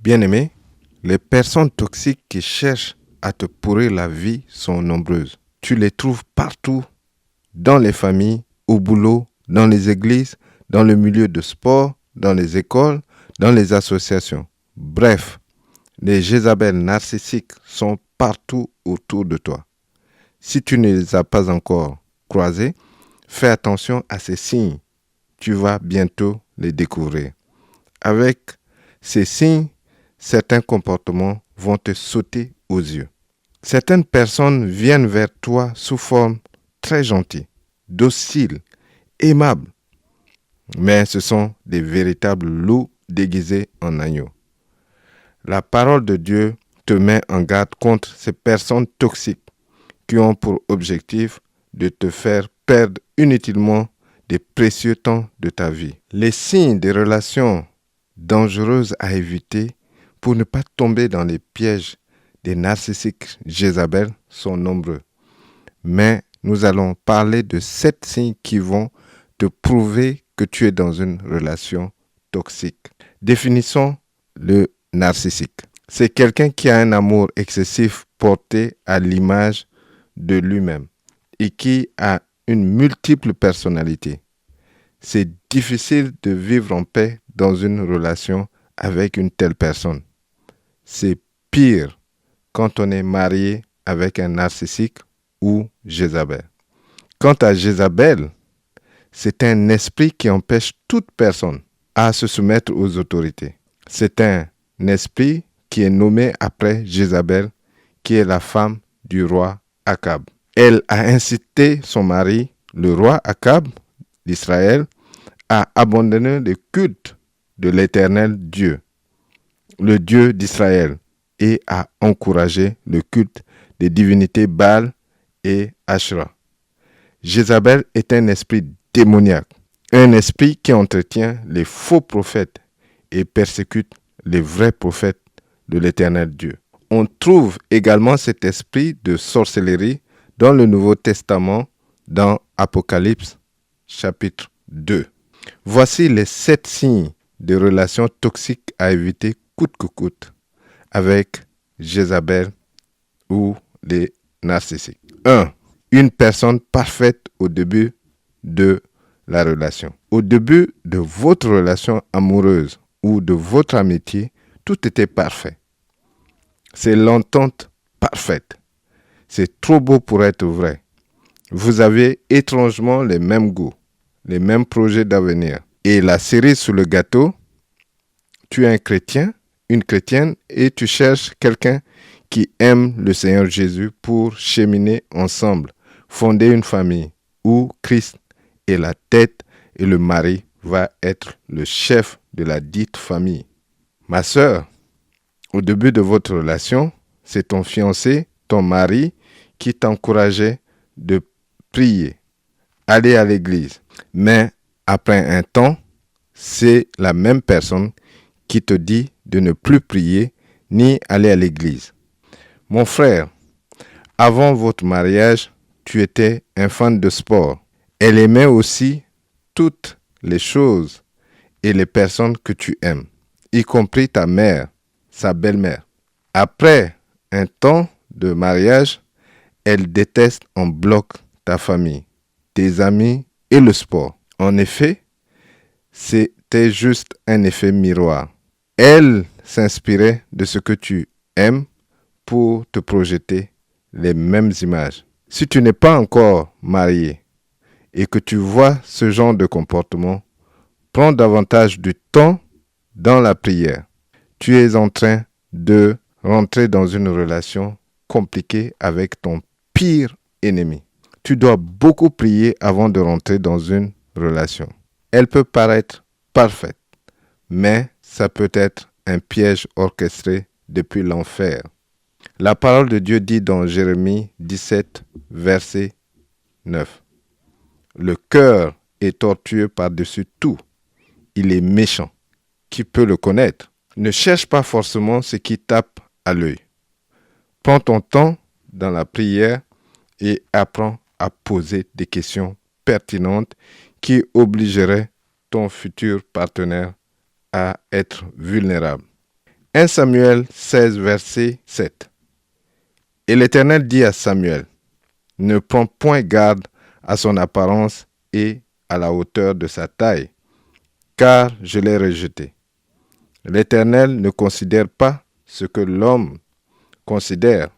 Bien-aimé, les personnes toxiques qui cherchent à te pourrir la vie sont nombreuses. Tu les trouves partout, dans les familles, au boulot, dans les églises, dans le milieu de sport, dans les écoles, dans les associations. Bref, les Jézabel narcissiques sont partout autour de toi. Si tu ne les as pas encore croisés, fais attention à ces signes. Tu vas bientôt les découvrir. Avec ces signes, certains comportements vont te sauter aux yeux. Certaines personnes viennent vers toi sous forme très gentille, docile, aimable, mais ce sont des véritables loups déguisés en agneaux. La parole de Dieu te met en garde contre ces personnes toxiques qui ont pour objectif de te faire perdre inutilement des précieux temps de ta vie. Les signes des relations dangereuses à éviter pour ne pas tomber dans les pièges des narcissiques Jézabel sont nombreux. Mais nous allons parler de 7 signes qui vont te prouver que tu es dans une relation toxique. Définissons le narcissique. C'est quelqu'un qui a un amour excessif porté à l'image de lui-même et qui a une multiple personnalité. C'est difficile de vivre en paix dans une relation avec une telle personne. C'est pire quand on est marié avec un narcissique ou Jézabel. Quant à Jézabel, c'est un esprit qui empêche toute personne à se soumettre aux autorités. C'est un esprit qui est nommé après Jézabel, qui est la femme du roi Akab. Elle a incité son mari, le roi Akab d'Israël, à abandonner le culte de l'Éternel Dieu, le Dieu d'Israël, et à encourager le culte des divinités Baal et Ashra. Jézabel est un esprit démoniaque, un esprit qui entretient les faux prophètes et persécute les vrais prophètes de l'Éternel Dieu. On trouve également cet esprit de sorcellerie dans le Nouveau Testament, dans Apocalypse chapitre 2. Voici les 7 signes de relations toxiques à éviter coûte que coûte avec Jézabel ou les narcissiques. 1. Une personne parfaite au début de la relation. Au début de votre relation amoureuse ou de votre amitié, tout était parfait. C'est l'entente parfaite. C'est trop beau pour être vrai. Vous avez étrangement les mêmes goûts, les mêmes projets d'avenir. Et la cerise sur le gâteau, tu es un chrétien, une chrétienne, et tu cherches quelqu'un qui aime le Seigneur Jésus pour cheminer ensemble, fonder une famille où Christ est la tête et le mari va être le chef de la dite famille. Ma sœur, au début de votre relation, c'est ton fiancé, ton mari, qui t'encourageait de prier, aller à l'église. Mais après un temps, c'est la même personne qui te dit de ne plus prier ni aller à l'église. Mon frère, avant votre mariage, tu étais un fan de sport. Elle aimait aussi toutes les choses et les personnes que tu aimes, y compris ta mère, sa belle-mère. Après un temps de mariage, elle déteste en bloc ta famille, tes amis et le sport. En effet, c'était juste un effet miroir. Elle s'inspirait de ce que tu aimes pour te projeter les mêmes images. Si tu n'es pas encore marié et que tu vois ce genre de comportement, prends davantage du temps dans la prière. Tu es en train de rentrer dans une relation compliquée avec ton pire ennemi. Tu dois beaucoup prier avant de rentrer dans une relation. Elle peut paraître parfaite, mais ça peut être un piège orchestré depuis l'enfer. La parole de Dieu dit dans Jérémie 17, verset 9. Le cœur est tortueux par-dessus tout. Il est méchant. Qui peut le connaître? Ne cherche pas forcément ce qui tape à l'œil. Prends ton temps dans la prière et apprends à poser des questions pertinentes qui obligeraient ton futur partenaire à être vulnérable. 1 Samuel 16, verset 7. Et l'Éternel dit à Samuel, « Ne prends point garde à son apparence et à la hauteur de sa taille, car je l'ai rejeté. » L'Éternel ne considère pas ce que l'homme considère.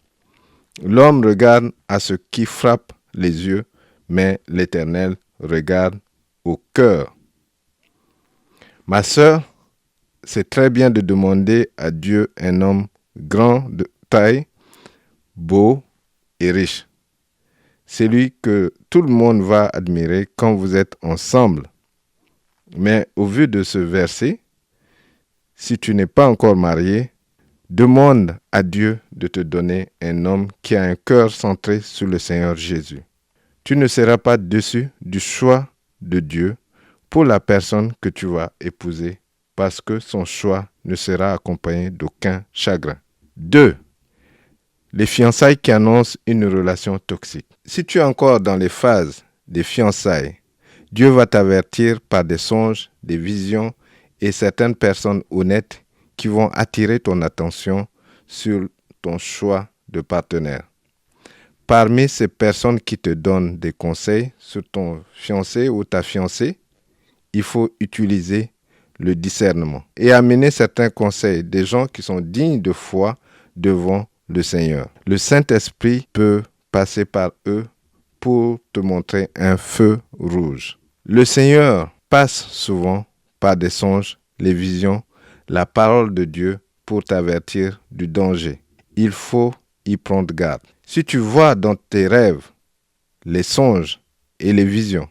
L'homme regarde à ce qui frappe les yeux, mais l'Éternel regarde au cœur. Ma sœur, c'est très bien de demander à Dieu un homme grand de taille, beau et riche. C'est lui que tout le monde va admirer quand vous êtes ensemble. Mais au vu de ce verset, si tu n'es pas encore marié, demande à Dieu de te donner un homme qui a un cœur centré sur le Seigneur Jésus. Tu ne seras pas déçu du choix de Dieu pour la personne que tu vas épouser parce que son choix ne sera accompagné d'aucun chagrin. 2. Les fiançailles qui annoncent une relation toxique. Si tu es encore dans les phases des fiançailles, Dieu va t'avertir par des songes, des visions et certaines personnes honnêtes qui vont attirer ton attention sur ton choix de partenaire. Parmi ces personnes qui te donnent des conseils sur ton fiancé ou ta fiancée, il faut utiliser le discernement et amener certains conseils des gens qui sont dignes de foi devant le Seigneur. Le Saint-Esprit peut passer par eux pour te montrer un feu rouge. Le Seigneur passe souvent par des songes, les visions, la parole de Dieu pour t'avertir du danger. Il faut y prendre garde. Si tu vois dans tes rêves, les songes et les visions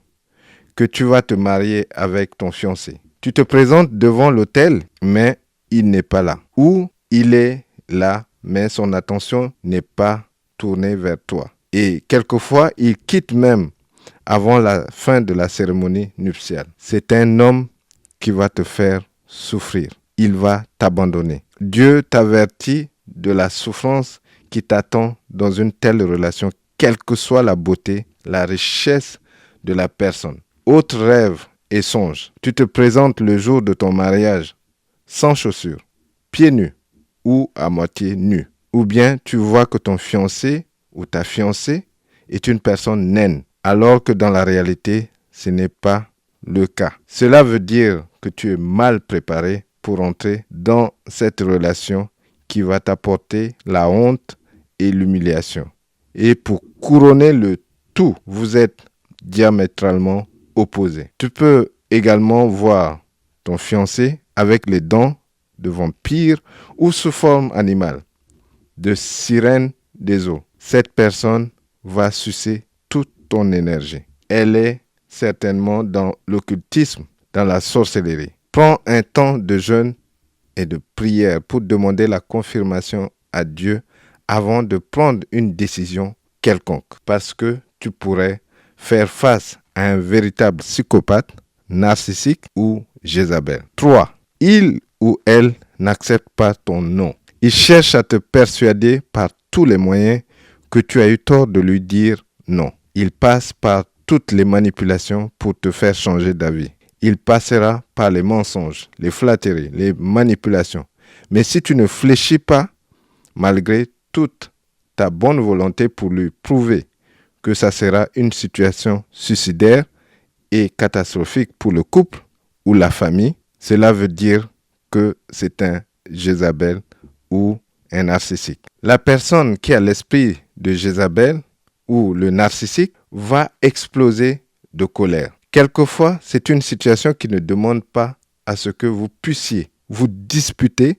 que tu vas te marier avec ton fiancé, tu te présentes devant l'autel, mais il n'est pas là. Ou il est là, mais son attention n'est pas tournée vers toi. Et quelquefois, il quitte même avant la fin de la cérémonie nuptiale. C'est un homme qui va te faire souffrir. Il va t'abandonner. Dieu t'avertit de la souffrance qui t'attend dans une telle relation, quelle que soit la beauté, la richesse de la personne. Autre rêve et songe, tu te présentes le jour de ton mariage sans chaussures, pieds nus ou à moitié nus. Ou bien tu vois que ton fiancé ou ta fiancée est une personne naine, alors que dans la réalité, ce n'est pas le cas. Cela veut dire que tu es mal préparé pour entrer dans cette relation qui va t'apporter la honte et l'humiliation. Et pour couronner le tout, vous êtes diamétralement opposés. Tu peux également voir ton fiancé avec les dents de vampire ou sous forme animale, de sirène des eaux. Cette personne va sucer toute ton énergie. Elle est certainement dans l'occultisme, dans la sorcellerie. Prends un temps de jeûne et de prière pour demander la confirmation à Dieu avant de prendre une décision quelconque, parce que tu pourrais faire face à un véritable psychopathe, narcissique ou Jézabel. 3. Il ou elle n'accepte pas ton non. Il cherche à te persuader par tous les moyens que tu as eu tort de lui dire non. Il passe par toutes les manipulations pour te faire changer d'avis. Il passera par les mensonges, les flatteries, les manipulations. Mais si tu ne fléchis pas, malgré toute ta bonne volonté pour lui prouver que ça sera une situation suicidaire et catastrophique pour le couple ou la famille, cela veut dire que c'est un Jézabel ou un narcissique. La personne qui a l'esprit de Jézabel ou le narcissique va exploser de colère. Quelquefois, c'est une situation qui ne demande pas à ce que vous puissiez vous disputer,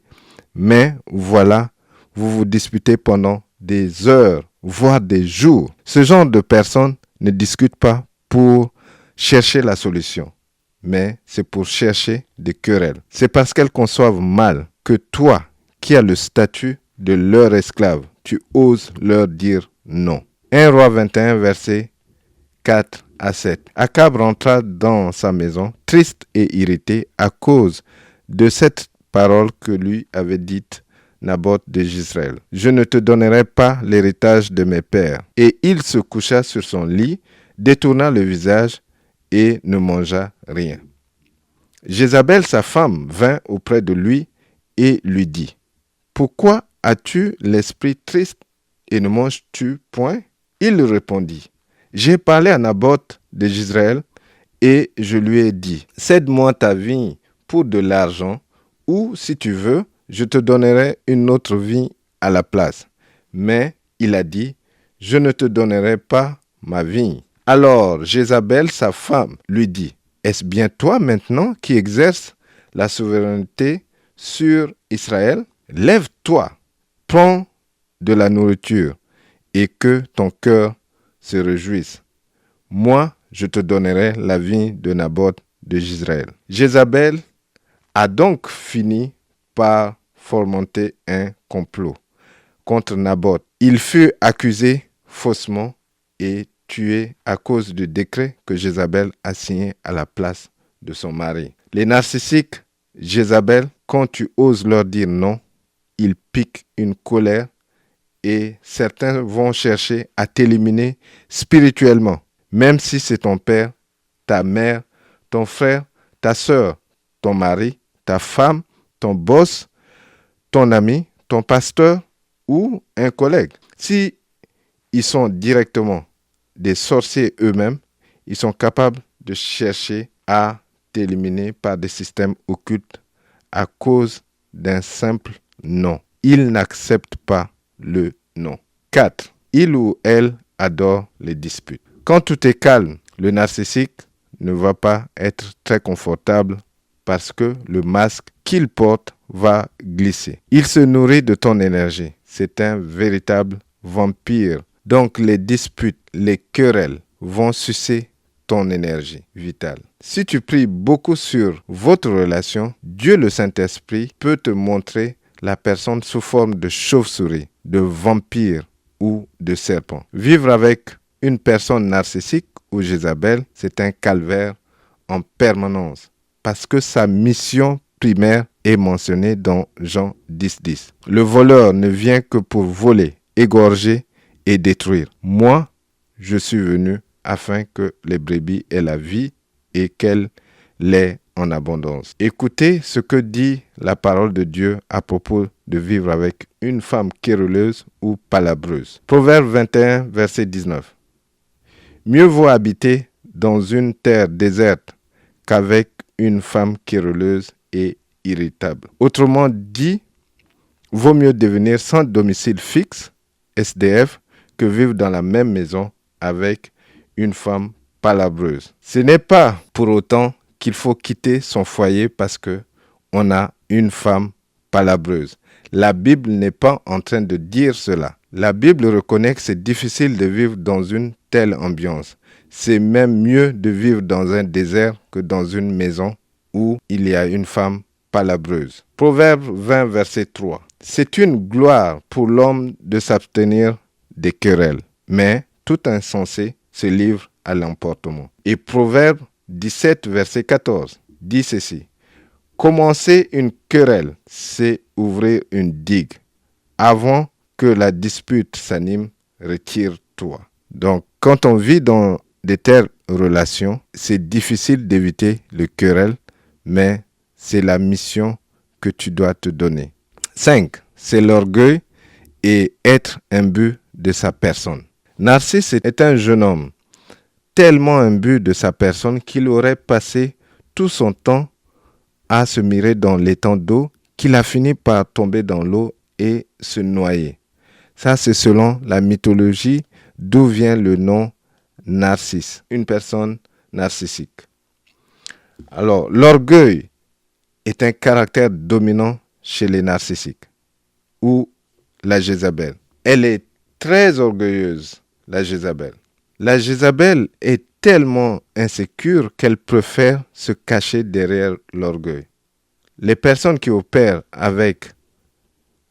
mais voilà, vous vous disputez pendant des heures, voire des jours. Ce genre de personnes ne discutent pas pour chercher la solution, mais c'est pour chercher des querelles. C'est parce qu'elles conçoivent mal que toi, qui as le statut de leur esclave, tu oses leur dire non. 1 Roi 21, verset 4 à 7. Akab rentra dans sa maison, triste et irrité à cause de cette parole que lui avait dite Naboth de Jezreel. Je ne te donnerai pas l'héritage de mes pères. Et il se coucha sur son lit, détourna le visage et ne mangea rien. Jézabel, sa femme, vint auprès de lui et lui dit, pourquoi as-tu l'esprit triste et ne manges-tu point? Il répondit, j'ai parlé à Naboth de Jezreel et je lui ai dit, cède-moi ta vigne pour de l'argent, ou si tu veux, je te donnerai une autre vigne à la place. Mais il a dit, je ne te donnerai pas ma vigne. Alors Jézabel, sa femme, lui dit, est-ce bien toi maintenant qui exerces la souveraineté sur Israël? Lève-toi, prends de la nourriture et que ton cœur se réjouisse. Moi, je te donnerai la vigne de Naboth de Jezreel. Jézabel a donc fini par fomenter un complot contre Naboth. Il fut accusé faussement et tué à cause du décret que Jézabel a signé à la place de son mari. Les narcissiques, Jézabel, quand tu oses leur dire non, ils piquent une colère et certains vont chercher à t'éliminer spirituellement, même si c'est ton père, ta mère, ton frère, ta sœur, ton mari, ta femme, ton boss, ton ami, ton pasteur ou un collègue. Si ils sont directement des sorciers eux-mêmes, ils sont capables de chercher à t'éliminer par des systèmes occultes à cause d'un simple non. Ils n'acceptent pas le non. 4. Il ou elle adore les disputes. Quand tout est calme, le narcissique ne va pas être très confortable parce que le masque qu'il porte va glisser. Il se nourrit de ton énergie. C'est un véritable vampire. Donc les disputes, les querelles vont sucer ton énergie vitale. Si tu pries beaucoup sur votre relation, Dieu le Saint-Esprit peut te montrer la personne sous forme de chauve-souris, de vampire ou de serpent. Vivre avec une personne narcissique ou Jézabel, c'est un calvaire en permanence parce que sa mission primaire est mentionnée dans Jean 10:10. Le voleur ne vient que pour voler, égorger et détruire. Moi, je suis venu afin que les brebis aient la vie et qu'elle l'ait en abondance. Écoutez ce que dit la parole de Dieu à propos de vivre avec une femme querelleuse ou palabreuse. Proverbe 21, verset 19. Mieux vaut habiter dans une terre déserte qu'avec une femme querelleuse et irritable. Autrement dit, vaut mieux devenir sans domicile fixe, SDF, que vivre dans la même maison avec une femme palabreuse. Ce n'est pas pour autant qu'il faut quitter son foyer parce que on a une femme palabreuse. La Bible n'est pas en train de dire cela. La Bible reconnaît que c'est difficile de vivre dans une telle ambiance. C'est même mieux de vivre dans un désert que dans une maison où il y a une femme palabreuse. Proverbe 20, verset 3. C'est une gloire pour l'homme de s'abstenir des querelles, mais tout insensé se livre à l'emportement. Et Proverbe 17, verset 14 dit ceci. Commencer une querelle, c'est ouvrir une digue. Avant que la dispute s'anime, retire-toi. Donc, quand on vit dans de telles relations, c'est difficile d'éviter le querelle, mais c'est la mission que tu dois te donner. 5. C'est l'orgueil et être imbu de sa personne. Narcisse est un jeune homme tellement imbu de sa personne qu'il aurait passé tout son temps à se mirer dans l'étang d'eau qu'il a fini par tomber dans l'eau et se noyer. Ça, c'est selon la mythologie d'où vient le nom Narcisse, une personne narcissique. Alors, l'orgueil est un caractère dominant chez les narcissiques ou la Jézabel. Elle est très orgueilleuse, la Jézabel. La Jézabel est tellement insécure qu'elle préfère se cacher derrière l'orgueil. Les personnes qui opèrent avec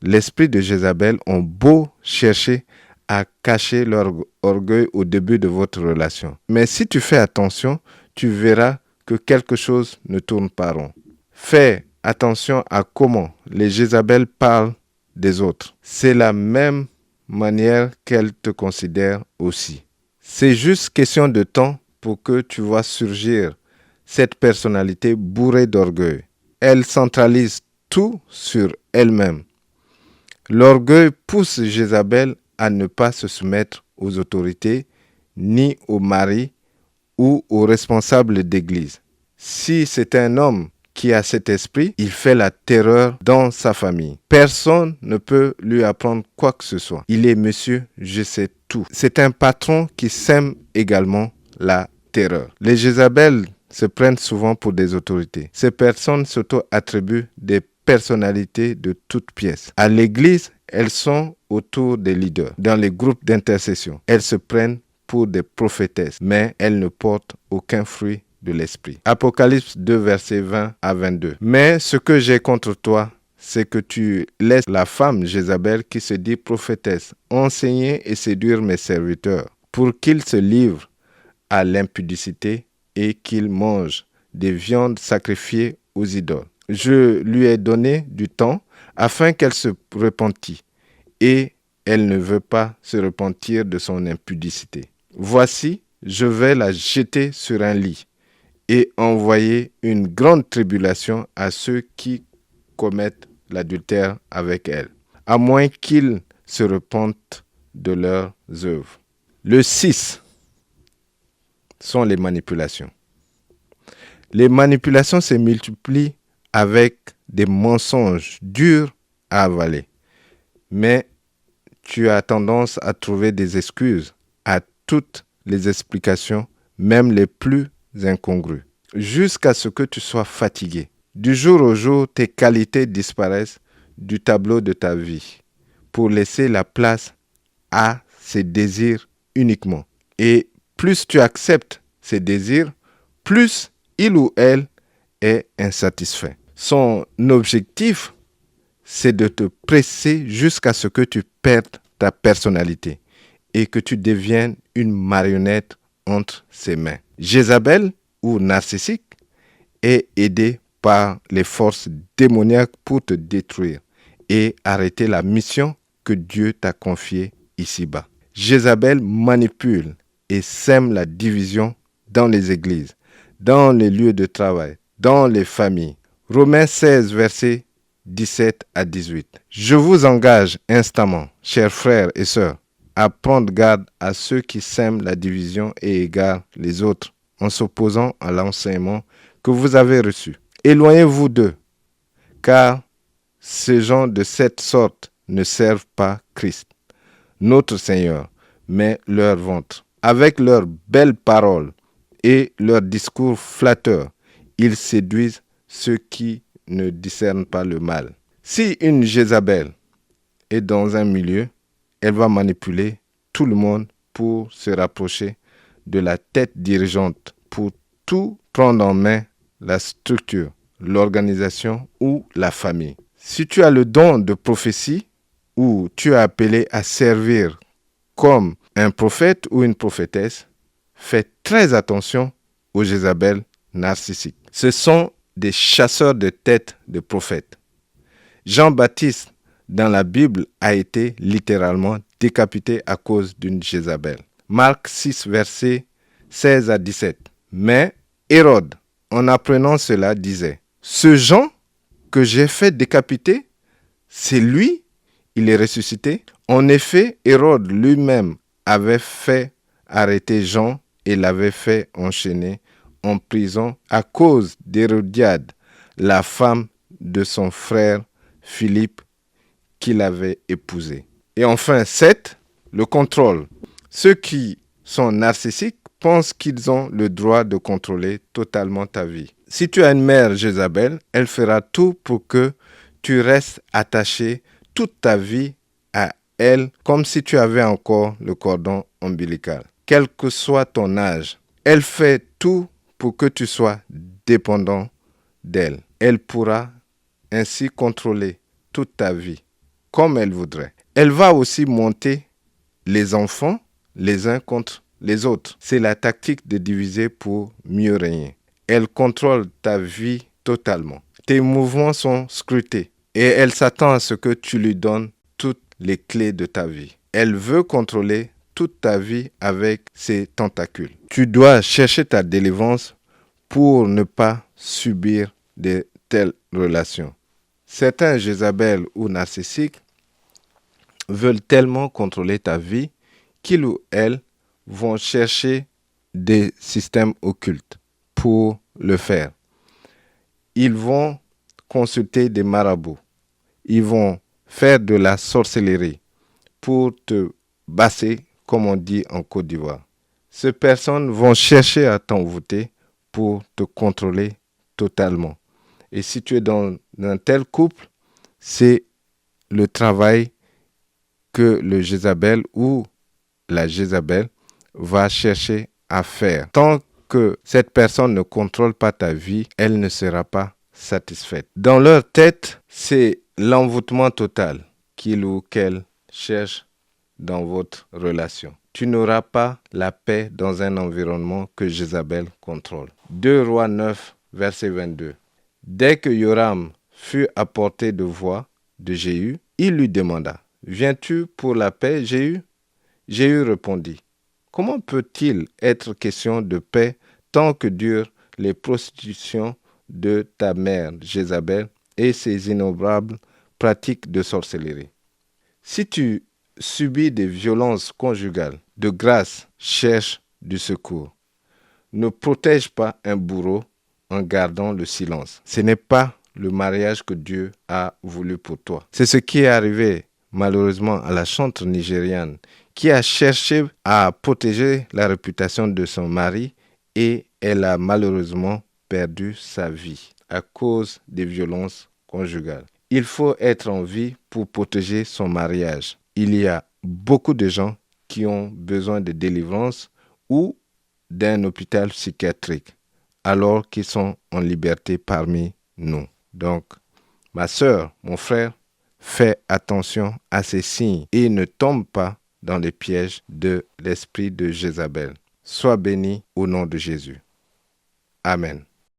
l'esprit de Jézabel ont beau chercher à cacher leur orgueil au début de votre relation. Mais si tu fais attention, tu verras que quelque chose ne tourne pas rond. Fais attention à comment les Jézabel parlent des autres. C'est la même manière qu'elles te considèrent aussi. C'est juste question de temps pour que tu vois surgir cette personnalité bourrée d'orgueil. Elle centralise tout sur elle-même. L'orgueil pousse Jézabel à ne pas se soumettre aux autorités, ni aux maris ou aux responsables d'église. Si c'est un homme qui a cet esprit, il fait la terreur dans sa famille. Personne ne peut lui apprendre quoi que ce soit. Il est monsieur, je sais tout. C'est un patron qui sème également la terreur. Les Jézabel se prennent souvent pour des autorités. Ces personnes s'auto-attribuent des personnalités de toutes pièces. À l'église, elles sont autour des leaders. Dans les groupes d'intercession, elles se prennent pour des prophétesses, mais elles ne portent aucun fruit de l'esprit. Apocalypse 2, versets 20 à 22. Mais ce que j'ai contre toi, c'est que tu laisses la femme Jézabel qui se dit prophétesse enseigner et séduire mes serviteurs pour qu'ils se livrent à l'impudicité et qu'ils mangent des viandes sacrifiées aux idoles. Je lui ai donné du temps afin qu'elle se repentît et elle ne veut pas se repentir de son impudicité. Voici, je vais la jeter sur un lit et envoyer une grande tribulation à ceux qui commettent l'adultère avec elle, à moins qu'ils se repentent de leurs œuvres. Le 6 sont les manipulations. Les manipulations se multiplient avec des mensonges durs à avaler, mais tu as tendance à trouver des excuses à toutes les explications, même les plus incongrues, jusqu'à ce que tu sois fatigué. Du jour au jour, tes qualités disparaissent du tableau de ta vie pour laisser la place à ces désirs uniquement. Et plus tu acceptes ces désirs, plus il ou elle est insatisfait. Son objectif, c'est de te presser jusqu'à ce que tu perdes ta personnalité et que tu deviennes une marionnette entre ses mains. Jézabel, ou narcissique, est aidée par les forces démoniaques pour te détruire et arrêter la mission que Dieu t'a confiée ici-bas. Jézabel manipule et sème la division dans les églises, dans les lieux de travail, dans les familles. Romains 16, versets 17 à 18. Je vous engage instamment, chers frères et sœurs, à prendre garde à ceux qui sèment la division et égarent les autres en s'opposant à l'enseignement que vous avez reçu. Éloignez-vous d'eux, car ces gens de cette sorte ne servent pas Christ, notre Seigneur, mais leur ventre. Avec leurs belles paroles et leurs discours flatteurs, ils séduisent ceux qui ne discernent pas le mal. Si une Jézabel est dans un milieu, elle va manipuler tout le monde pour se rapprocher de la tête dirigeante, pour tout prendre en main, la structure, l'organisation ou la famille. Si tu as le don de prophétie ou tu es appelé à servir comme un prophète ou une prophétesse, fais très attention aux Jézabel narcissiques. Ce sont des chasseurs de têtes de prophètes. Jean-Baptiste, dans la Bible, a été littéralement décapité à cause d'une Jézabel. Marc 6, versets 16 à 17. Mais Hérode, en apprenant cela, disait, « Ce Jean que j'ai fait décapiter, c'est lui, il est ressuscité. » En effet, Hérode lui-même avait fait arrêter Jean et l'avait fait enchaîner en prison à cause d'Hérodiade, la femme de son frère Philippe qu'il avait épousé. Et enfin, 7, le contrôle. Ceux qui sont narcissiques pensent qu'ils ont le droit de contrôler totalement ta vie. Si tu as une mère Jézabel, elle fera tout pour que tu restes attaché toute ta vie à elle, comme si tu avais encore le cordon ombilical. Quel que soit ton âge, elle fait tout pour que tu sois dépendant d'elle. Elle pourra ainsi contrôler toute ta vie, comme elle voudrait. Elle va aussi monter les enfants les uns contre les autres. C'est la tactique de diviser pour mieux régner. Elle contrôle ta vie totalement. Tes mouvements sont scrutés et elle s'attend à ce que tu lui donnes toutes les clés de ta vie. Elle veut contrôler toute ta vie avec ses tentacules. Tu dois chercher ta délivrance pour ne pas subir de telles relations. Certains Jézabel ou narcissiques veulent tellement contrôler ta vie qu'ils ou elles vont chercher des systèmes occultes pour le faire. Ils vont consulter des marabouts. Ils vont faire de la sorcellerie pour te basser, comme on dit en Côte d'Ivoire. Ces personnes vont chercher à t'envoûter pour te contrôler totalement. Et si tu es dans un tel couple, c'est le travail que le Jézabel ou la Jézabel va chercher à faire. Tant que cette personne ne contrôle pas ta vie, elle ne sera pas satisfaite. Dans leur tête, c'est l'envoûtement total qu'il ou qu'elle cherche dans votre relation. Tu n'auras pas la paix dans un environnement que Jézabel contrôle. 2 Rois 9, verset 22. Dès que Yoram fut à portée de voix de Jéhu, il lui demanda, « Viens-tu pour la paix, Jéhu ?» Jéhu répondit, « Comment peut-il être question de paix tant que durent les prostitutions de ta mère Jézabel et ses innombrables pratiques de sorcellerie? Si tu subis des violences conjugales, de grâce, cherche du secours. Ne protège pas un bourreau en gardant le silence. Ce n'est pas le mariage que Dieu a voulu pour toi. C'est ce qui est arrivé malheureusement à la chanteuse nigériane qui a cherché à protéger la réputation de son mari et elle a malheureusement perdu sa vie à cause des violences conjugales. Il faut être en vie pour protéger son mariage. Il y a beaucoup de gens qui ont besoin de délivrance ou d'un hôpital psychiatrique alors qu'ils sont en liberté parmi nous. Donc, ma sœur, mon frère, fais attention à ces signes et ne tombe pas dans les pièges de l'esprit de Jézabel. Sois béni au nom de Jésus. Amen.